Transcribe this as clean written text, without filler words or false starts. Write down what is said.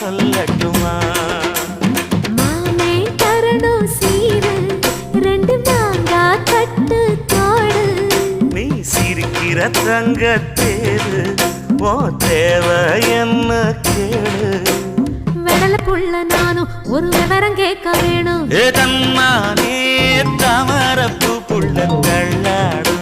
சொல்லட்டுமா மாமே தரணும் சீரு ரெண்டு மாங்கா கட்டு தோடு நீ சிரிக்கிற தங்க தேரு ஓ தேவை என்ன கேளு வெடல புள்ள நானும் ஒரு விவரம் கேட்க வேணும் ஏ தன்னானே தாமரப்பூ புள்ள தள்ளாடும்